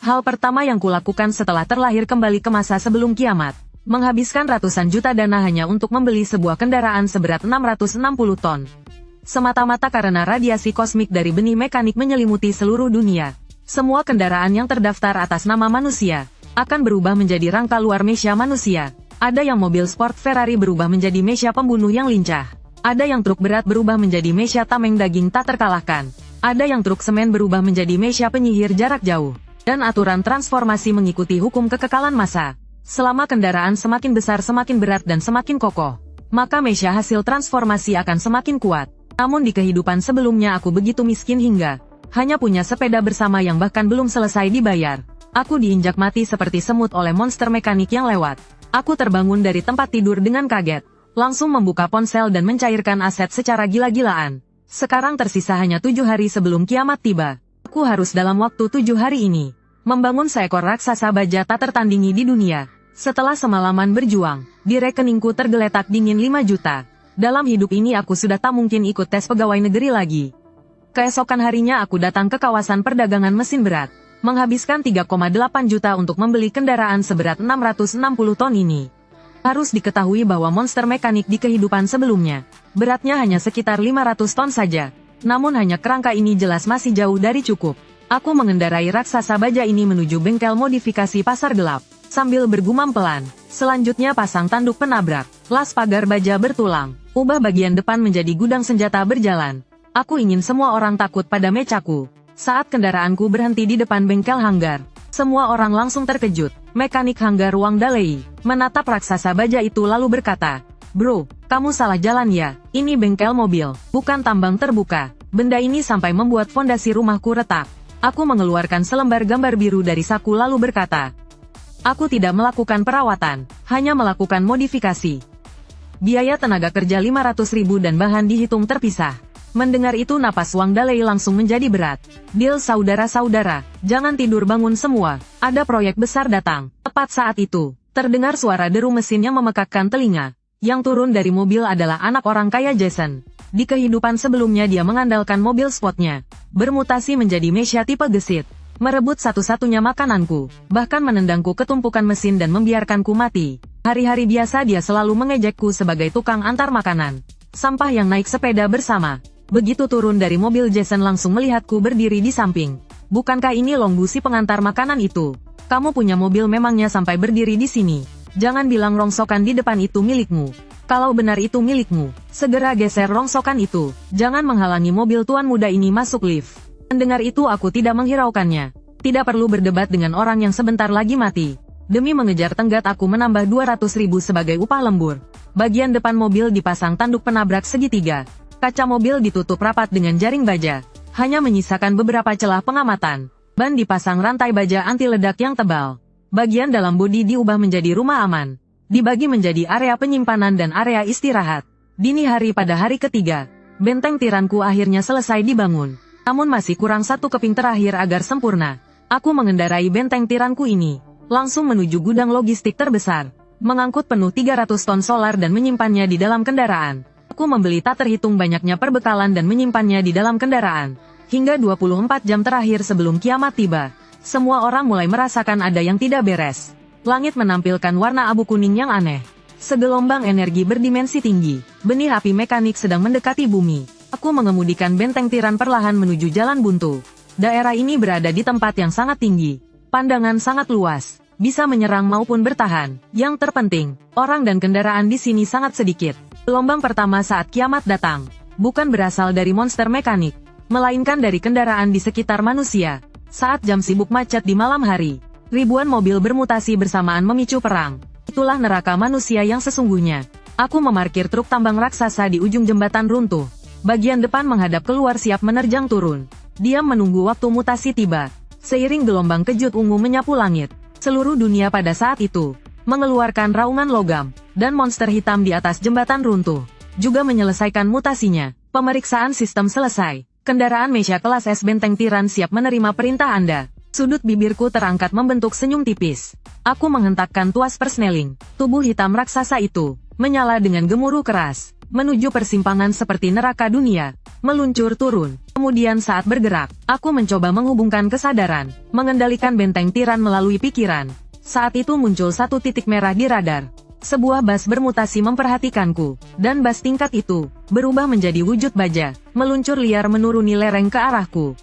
Hal pertama yang kulakukan setelah terlahir kembali ke masa sebelum kiamat. Menghabiskan ratusan juta dana hanya untuk membeli sebuah kendaraan seberat 660 ton. Semata-mata karena radiasi kosmik dari benih mekanik menyelimuti seluruh dunia. Semua kendaraan yang terdaftar atas nama manusia akan berubah menjadi rangka luar mesia manusia. Ada yang mobil sport Ferrari berubah menjadi mesia pembunuh yang lincah. Ada yang truk berat berubah menjadi mesia tameng daging tak terkalahkan. Ada yang truk semen berubah menjadi mesia penyihir jarak jauh. Dan aturan transformasi mengikuti hukum kekekalan massa. Selama kendaraan semakin besar, semakin berat dan semakin kokoh, maka mesia hasil transformasi akan semakin kuat. Namun di kehidupan sebelumnya aku begitu miskin hingga hanya punya sepeda bersama yang bahkan belum selesai dibayar. Aku diinjak mati seperti semut oleh monster mekanik yang lewat. Aku terbangun dari tempat tidur dengan kaget. Langsung membuka ponsel dan mencairkan aset secara gila-gilaan. Sekarang tersisa hanya 7 hari sebelum kiamat tiba. Aku harus dalam waktu 7 hari ini membangun seekor raksasa baja tak tertandingi di dunia. Setelah semalaman berjuang, di rekeningku tergeletak dingin 5 juta. Dalam hidup ini aku sudah tak mungkin ikut tes pegawai negeri lagi. Keesokan harinya aku datang ke kawasan perdagangan mesin berat, menghabiskan 3,8 juta untuk membeli kendaraan seberat 660 ton ini. Harus diketahui bahwa monster mekanik di kehidupan sebelumnya, beratnya hanya sekitar 500 ton saja. Namun hanya kerangka ini jelas masih jauh dari cukup. Aku mengendarai raksasa baja ini menuju bengkel modifikasi pasar gelap, sambil bergumam pelan. Selanjutnya pasang tanduk penabrak, las pagar baja bertulang, ubah bagian depan menjadi gudang senjata berjalan. Aku ingin semua orang takut pada mecaku. Saat kendaraanku berhenti di depan bengkel hanggar, semua orang langsung terkejut. Mekanik hanggar Wang Dalei menatap raksasa baja itu lalu berkata, "Bro, kamu salah jalan ya, ini bengkel mobil, bukan tambang terbuka." Benda ini sampai membuat fondasi rumahku retak. Aku mengeluarkan selembar gambar biru dari saku lalu berkata, "Aku tidak melakukan perawatan, hanya melakukan modifikasi. Biaya tenaga kerja 500.000 dan bahan dihitung terpisah." Mendengar itu napas Wang Dalei langsung menjadi berat. "Deal saudara-saudara, jangan tidur bangun semua, ada proyek besar datang." Tepat saat itu, terdengar suara deru mesin yang memekakkan telinga. Yang turun dari mobil adalah anak orang kaya Jason. Di kehidupan sebelumnya dia mengandalkan mobil sportnya, bermutasi menjadi mesia tipe gesit, merebut satu-satunya makananku, bahkan menendangku ke tumpukan mesin dan membiarkanku mati. Hari-hari biasa dia selalu mengejekku sebagai tukang antar makanan, sampah yang naik sepeda bersama. Begitu turun dari mobil Jason langsung melihatku berdiri di samping. "Bukankah ini Longbu si pengantar makanan itu? Kamu punya mobil memangnya sampai berdiri di sini? Jangan bilang rongsokan di depan itu milikmu. Kalau benar itu milikmu, segera geser rongsokan itu. Jangan menghalangi mobil tuan muda ini masuk lift." Mendengar itu aku tidak menghiraukannya. Tidak perlu berdebat dengan orang yang sebentar lagi mati. Demi mengejar tenggat aku menambah 200.000 sebagai upah lembur. Bagian depan mobil dipasang tanduk penabrak segitiga. Kaca mobil ditutup rapat dengan jaring baja. Hanya menyisakan beberapa celah pengamatan. Ban dipasang rantai baja anti ledak yang tebal. Bagian dalam bodi diubah menjadi rumah aman. Dibagi menjadi area penyimpanan dan area istirahat. Dini hari pada hari ketiga, benteng tiranku akhirnya selesai dibangun. Namun masih kurang satu keping terakhir agar sempurna. Aku mengendarai benteng tiranku ini, langsung menuju gudang logistik terbesar. Mengangkut penuh 300 ton solar dan menyimpannya di dalam kendaraan. Aku membeli tak terhitung banyaknya perbekalan dan menyimpannya di dalam kendaraan. Hingga 24 jam terakhir sebelum kiamat tiba, semua orang mulai merasakan ada yang tidak beres. Langit menampilkan warna abu kuning yang aneh. Segelombang energi berdimensi tinggi, benih api mekanik sedang mendekati bumi. Aku mengemudikan benteng tiran perlahan menuju jalan buntu. Daerah ini berada di tempat yang sangat tinggi. Pandangan sangat luas, bisa menyerang maupun bertahan. Yang terpenting, orang dan kendaraan di sini sangat sedikit. Gelombang pertama saat kiamat datang, bukan berasal dari monster mekanik, melainkan dari kendaraan di sekitar manusia. Saat jam sibuk macet di malam hari, ribuan mobil bermutasi bersamaan memicu perang. Itulah neraka manusia yang sesungguhnya. Aku memarkir truk tambang raksasa di ujung jembatan runtuh. Bagian depan menghadap keluar siap menerjang turun. Diam menunggu waktu mutasi tiba. Seiring gelombang kejut ungu menyapu langit, seluruh dunia pada saat itu mengeluarkan raungan logam, dan monster hitam di atas jembatan runtuh juga menyelesaikan mutasinya. Pemeriksaan sistem selesai. Kendaraan mesia kelas S benteng tiran siap menerima perintah Anda. Sudut bibirku terangkat membentuk senyum tipis. Aku menghentakkan tuas persneling. Tubuh hitam raksasa itu menyala dengan gemuruh keras. menuju persimpangan seperti neraka dunia, meluncur turun. Kemudian saat bergerak, aku mencoba menghubungkan kesadaran, mengendalikan benteng tiran melalui pikiran. Saat itu muncul satu titik merah di radar. Sebuah bas bermutasi memperhatikanku, dan bas tingkat itu berubah menjadi wujud baja, meluncur liar menuruni lereng ke arahku.